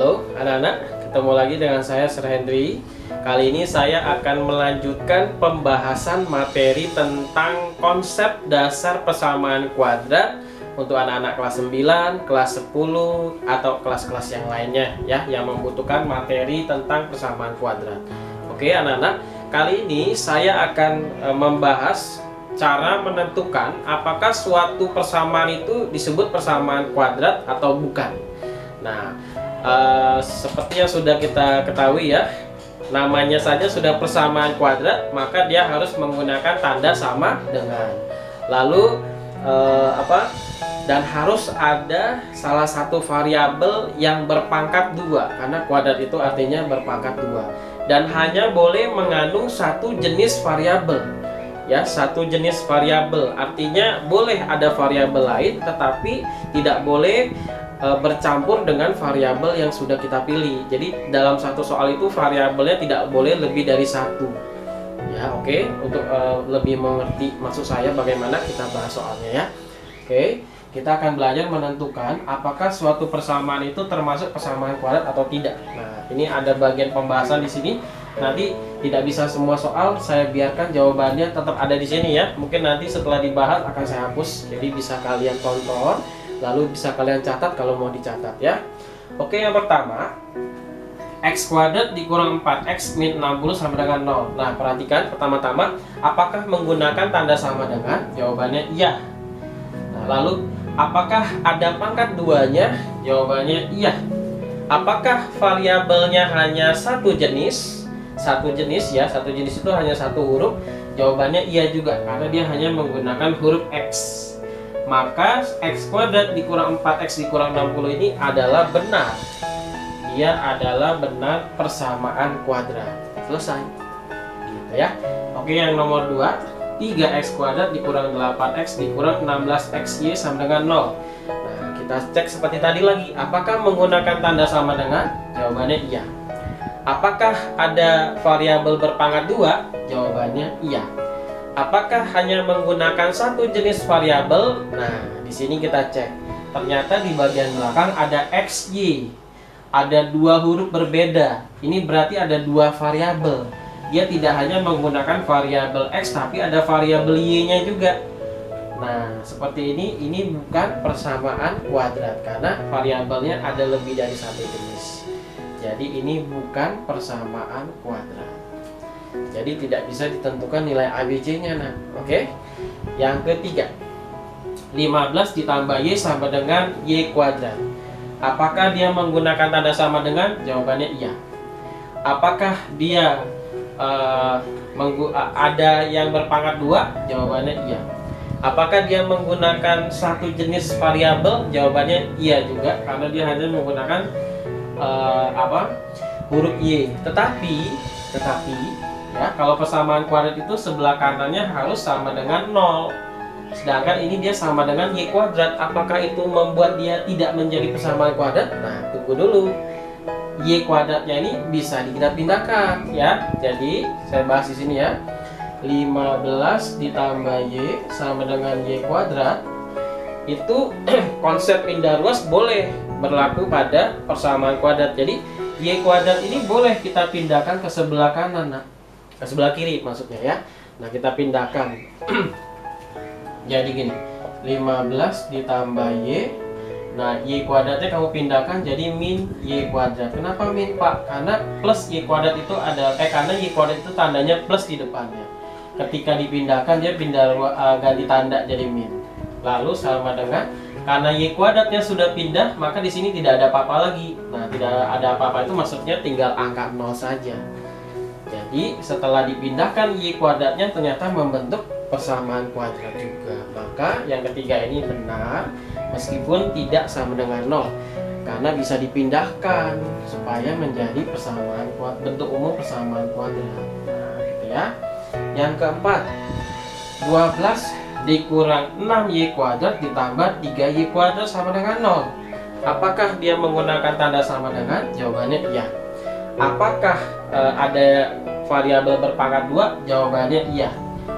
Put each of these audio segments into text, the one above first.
Halo anak-anak, ketemu lagi dengan saya Sir Henry. Kali ini saya akan melanjutkan pembahasan materi tentang konsep dasar persamaan kuadrat untuk anak-anak kelas 9, kelas 10, atau kelas-kelas yang lainnya ya, yang membutuhkan materi tentang persamaan kuadrat. Oke anak-anak, kali ini saya akan membahas cara menentukan apakah suatu persamaan itu disebut persamaan kuadrat atau bukan. Nah, seperti yang sudah kita ketahui ya, namanya saja sudah persamaan kuadrat, maka dia harus menggunakan tanda sama dengan. Lalu dan harus ada salah satu variabel yang berpangkat 2, karena kuadrat itu artinya berpangkat 2, dan hanya boleh mengandung satu jenis variabel. Ya, satu jenis variabel artinya boleh ada variabel lain, tetapi tidak boleh bercampur dengan variabel yang sudah kita pilih. Jadi dalam satu soal itu variabelnya tidak boleh lebih dari satu. Ya, oke. Untuk lebih mengerti maksud saya bagaimana, kita bahas soalnya ya. Oke, kita akan belajar menentukan apakah suatu persamaan itu termasuk persamaan kuadrat atau tidak. Nah, ini ada bagian pembahasan di sini. Nanti tidak bisa semua soal saya biarkan jawabannya tetap ada di sini ya. Mungkin nanti setelah dibahas akan saya hapus. Jadi bisa kalian tonton, lalu bisa kalian catat kalau mau dicatat ya. Oke, yang pertama, x kuadrat dikurang 4x min 60 sama dengan 0. Nah, perhatikan pertama-tama, apakah menggunakan tanda sama dengan? Jawabannya iya. Nah, lalu apakah ada pangkat 2-nya? Jawabannya iya. Apakah variabelnya hanya satu jenis? Satu jenis ya, satu jenis itu hanya satu huruf? Jawabannya iya juga, karena dia hanya menggunakan huruf x. Maka x kuadrat dikurang 4x dikurang 60 ini adalah benar. Dia adalah benar persamaan kuadrat. Selesai gitu ya. Oke, yang nomor 2, 3x kuadrat dikurang 8x dikurang 16xy sama dengan 0. Nah, kita cek seperti tadi lagi, apakah menggunakan tanda sama dengan? Jawabannya iya. Apakah ada variabel berpangkat 2? Jawabannya iya. Apakah hanya menggunakan satu jenis variabel? Nah, di sini kita cek. Ternyata di bagian belakang ada xy. Ada dua huruf berbeda. Ini berarti ada dua variabel. Dia tidak hanya menggunakan variabel x, tapi ada variabel y-nya juga. Nah, seperti ini bukan persamaan kuadrat karena variabelnya ada lebih dari satu jenis. Jadi ini bukan persamaan kuadrat. Jadi tidak bisa ditentukan nilai ABC-nya, nah. Oke. Yang ketiga, 15 ditambah y sama dengan y kuadrat. Apakah dia menggunakan tanda sama dengan? Jawabannya iya. Apakah dia ada yang berpangkat 2? Jawabannya iya. Apakah dia menggunakan satu jenis variabel? Jawabannya iya juga, karena dia hanya menggunakan huruf y. Tetapi ya, kalau persamaan kuadrat itu sebelah kanannya harus sama dengan 0. Sedangkan ini dia sama dengan y kuadrat. Apakah itu membuat dia tidak menjadi persamaan kuadrat? Nah, tunggu dulu. Y kuadratnya ini bisa kita pindahkan ya. Jadi saya bahas di sini ya. 15 ditambah y sama dengan y kuadrat. Itu konsep pindah ruas boleh berlaku pada persamaan kuadrat. Jadi y kuadrat ini boleh kita pindahkan ke sebelah kanan, nah. Ke sebelah kiri maksudnya ya. Nah, kita pindahkan. Jadi gini, 15 ditambah y. Nah, y kuadratnya kamu pindahkan jadi min y kuadrat. Kenapa min, Pak? Karena plus y kuadrat itu ada karena y kuadrat itu tandanya plus di depannya. Ketika dipindahkan dia ganti tanda jadi min. Lalu sama dengan, karena y kuadratnya sudah pindah, maka di sini tidak ada apa-apa lagi. Nah, tidak ada apa-apa itu maksudnya tinggal angka 0 saja. Jadi setelah dipindahkan y kuadratnya ternyata membentuk persamaan kuadrat juga. Maka yang ketiga ini benar meskipun tidak sama dengan 0, karena bisa dipindahkan supaya menjadi persamaan kuadrat, bentuk umum persamaan kuadrat. Nah, gitu ya. Yang keempat, 12 dikurang 6y kuadrat ditambah 3y kuadrat sama dengan 0. Apakah dia menggunakan tanda sama dengan? Jawabannya iya. Apakah ada variabel berpangkat 2? Jawabannya iya.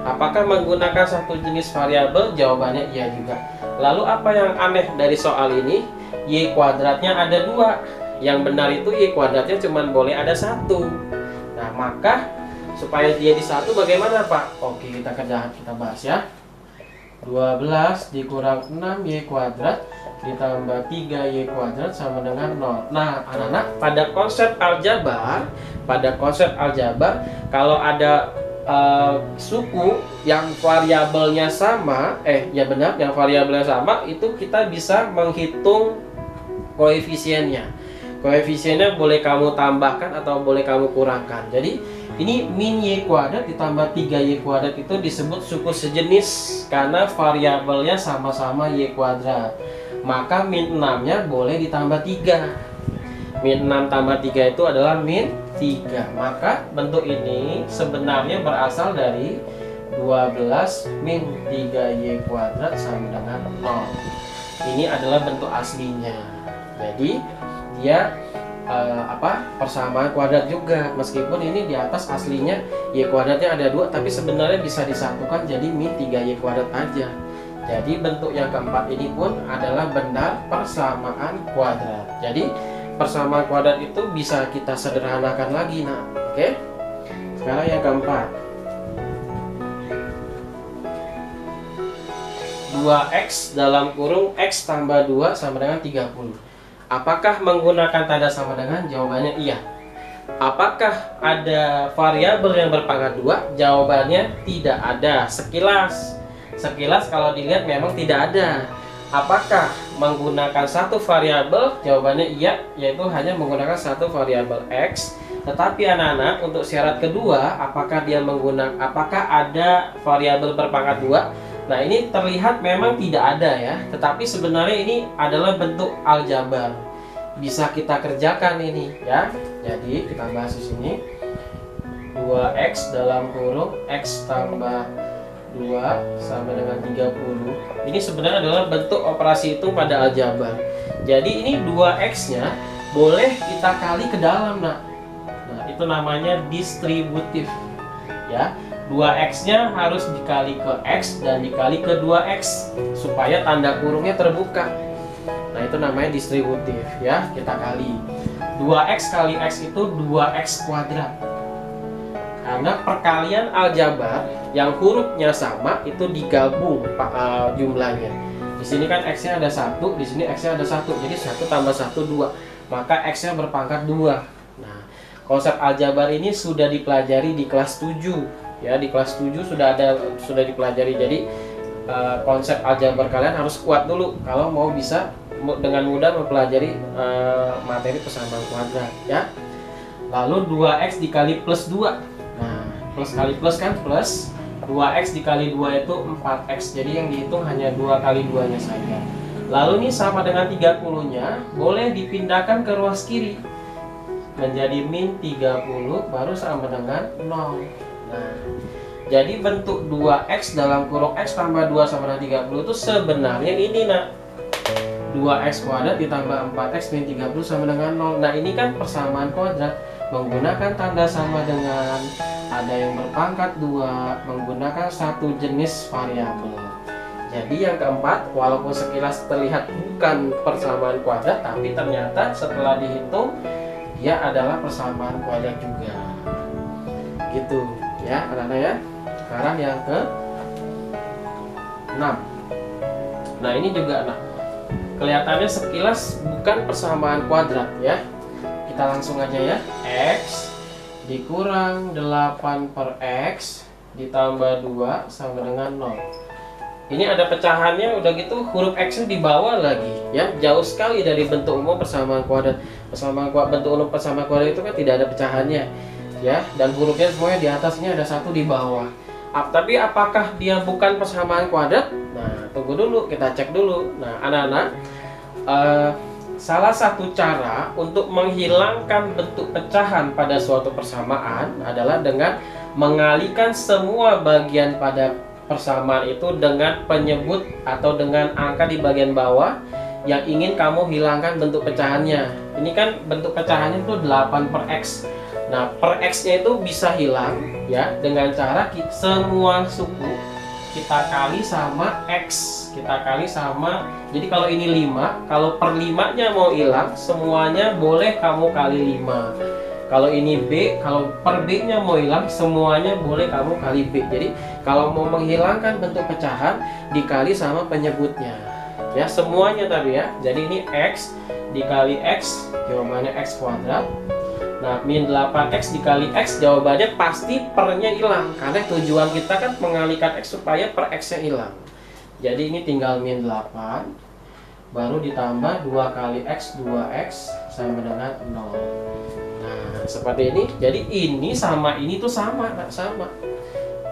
Apakah menggunakan satu jenis variabel? Jawabannya iya juga. Lalu apa yang aneh dari soal ini? Y kuadratnya ada 2. Yang benar itu Y kuadratnya cuma boleh ada 1. Nah, maka supaya dia di 1 bagaimana, Pak? Oke, kita bahas ya. 12 dikurang 6Y kuadrat ditambah 3Y kuadrat sama dengan 0. Nah, anak-anak, pada konsep aljabar, kalau ada suku yang variabelnya sama, yang variabelnya sama, itu kita bisa menghitung koefisiennya. Koefisiennya boleh kamu tambahkan atau boleh kamu kurangkan. Jadi ini min Y kuadrat ditambah 3Y kuadrat itu disebut suku sejenis karena variabelnya sama-sama Y kuadrat. Maka min 6-nya boleh ditambah 3. Min 6 tambah 3 itu adalah min 3. Maka bentuk ini sebenarnya berasal dari 12 min 3Y kuadrat sama dengan 0. Ini adalah bentuk aslinya. Jadi dia persamaan kuadrat juga, meskipun ini di atas aslinya Y kuadratnya ada 2, tapi sebenarnya bisa disatukan jadi min 3Y kuadrat aja. Jadi bentuk yang keempat ini pun adalah benar persamaan kuadrat. Jadi persamaan kuadrat itu bisa kita sederhanakan lagi, nah. Oke. Sekarang yang keempat. 2x dalam kurung x tambah 2 sama dengan 30. Apakah menggunakan tanda sama dengan? Jawabannya iya. Apakah ada variabel yang berpangkat 2? Jawabannya tidak ada. Sekilas kalau dilihat memang tidak ada. Apakah menggunakan satu variabel? Jawabannya iya, yaitu hanya menggunakan satu variabel x. Tetapi anak-anak, untuk syarat kedua, apakah ada variabel berpangkat 2? Nah, ini terlihat memang tidak ada ya. Tetapi sebenarnya ini adalah bentuk aljabar. Bisa kita kerjakan ini ya. Jadi kita bahas di sini. 2x dalam kurung x tambah 2 sama dengan 30. Ini sebenarnya adalah bentuk operasi hitung pada aljabar. Jadi ini 2x-nya boleh kita kali ke dalam, nah. Nah, itu namanya distributif. Ya. 2x-nya harus dikali ke x dan dikali ke 2x supaya tanda kurungnya terbuka. Nah, itu namanya distributif ya. Kita kali 2x kali x itu 2x kuadrat. Karena perkalian aljabar yang hurufnya sama itu digabung jumlahnya. Di sini kan x-nya ada 1, di sini x-nya ada 1. Jadi 1 tambah 1 2. Maka x-nya berpangkat 2. Nah, konsep aljabar ini sudah dipelajari di kelas 7. Ya, di kelas 7 sudah dipelajari. Jadi konsep aljabar kalian harus kuat dulu kalau mau bisa dengan mudah mempelajari materi persamaan kuadrat ya. Lalu 2x dikali plus 2. Nah, plus kali plus kan plus. 2x dikali 2 itu 4x. Jadi yang dihitung hanya 2 kali 2-nya saja. Lalu ini sama dengan 30-nya boleh dipindahkan ke ruas kiri. Menjadi min 30 baru sama dengan 0. Nah, jadi bentuk 2x dalam kurung x tambah 2 sama dengan 30 itu sebenarnya ini, nak. 2x kuadrat ditambah 4x min 30 sama dengan 0. Nah, ini kan persamaan kuadrat menggunakan tanda sama dengan, ada yang berpangkat 2, menggunakan satu jenis variabel. Jadi yang keempat, walaupun sekilas terlihat bukan persamaan kuadrat, tapi ternyata setelah dihitung dia adalah persamaan kuadrat juga. Gitu. Ya, anak-anak ya. Sekarang yang ke 6. Nah, ini juga kelihatannya sekilas bukan persamaan kuadrat ya. Kita langsung aja ya. X dikurang 8 per X ditambah 2 sama dengan 0. Ini ada pecahannya, udah gitu huruf X-nya di bawah lagi ya. Jauh sekali dari bentuk umum persamaan kuadrat. Bentuk umum persamaan kuadrat itu kan tidak ada pecahannya ya, dan hurufnya semuanya di atasnya, ada satu di bawah. Tapi apakah dia bukan persamaan kuadrat? Nah, tunggu dulu, kita cek dulu. Nah, anak-anak, salah satu cara untuk menghilangkan bentuk pecahan pada suatu persamaan adalah dengan mengalihkan semua bagian pada persamaan itu dengan penyebut atau dengan angka di bagian bawah yang ingin kamu hilangkan bentuk pecahannya. Ini kan bentuk pecahannya itu 8 per X. Nah, per X-nya itu bisa hilang ya dengan cara semua suku kita kita kali sama X. Kita kali sama, jadi kalau ini 5, kalau per 5-nya mau hilang, semuanya boleh kamu kali 5. Kalau ini B, kalau per B-nya mau hilang, semuanya boleh kamu kali B. Jadi kalau mau menghilangkan bentuk pecahan, dikali sama penyebutnya. Ya, semuanya tadi ya. Jadi ini X dikali X, jawabannya X kuadrat. Nah, min 8X dikali X, jawabannya pasti pernya hilang. Karena tujuan kita kan mengalihkan X supaya per X-nya hilang. Jadi ini tinggal min 8, baru ditambah 2 kali X, 2X sama dengan 0. Nah, seperti ini. Jadi ini sama ini tuh sama, nggak sama.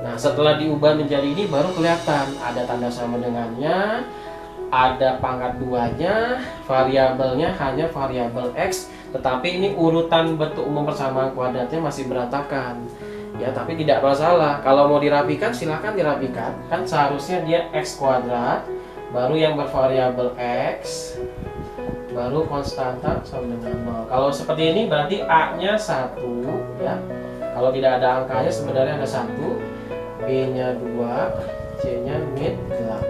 Nah, setelah diubah menjadi ini baru kelihatan ada tanda sama dengannya, ada pangkat 2-nya, variabelnya hanya variabel X, tetapi ini urutan bentuk umum persamaan kuadratnya masih berantakan. Ya, tapi tidak masalah. Kalau mau dirapikan silahkan dirapikan. Kan seharusnya dia X kuadrat, baru yang bervariabel X, baru konstanta sama dengan 0. Kalau seperti ini berarti A-nya 1 ya. Kalau tidak ada angkanya sebenarnya ada 1, B-nya 2, C-nya min 8.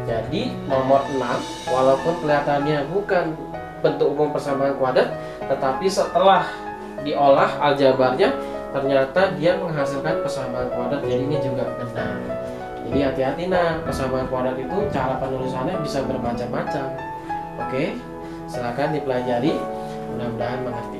Jadi nomor 6 walaupun kelihatannya bukan bentuk umum persamaan kuadrat, tetapi setelah diolah aljabarnya ternyata dia menghasilkan persamaan kuadrat. Jadi ini juga benar. Jadi hati-hati, nah, persamaan kuadrat itu cara penulisannya bisa bermacam-macam. Oke, silakan dipelajari, mudah-mudahan mengerti.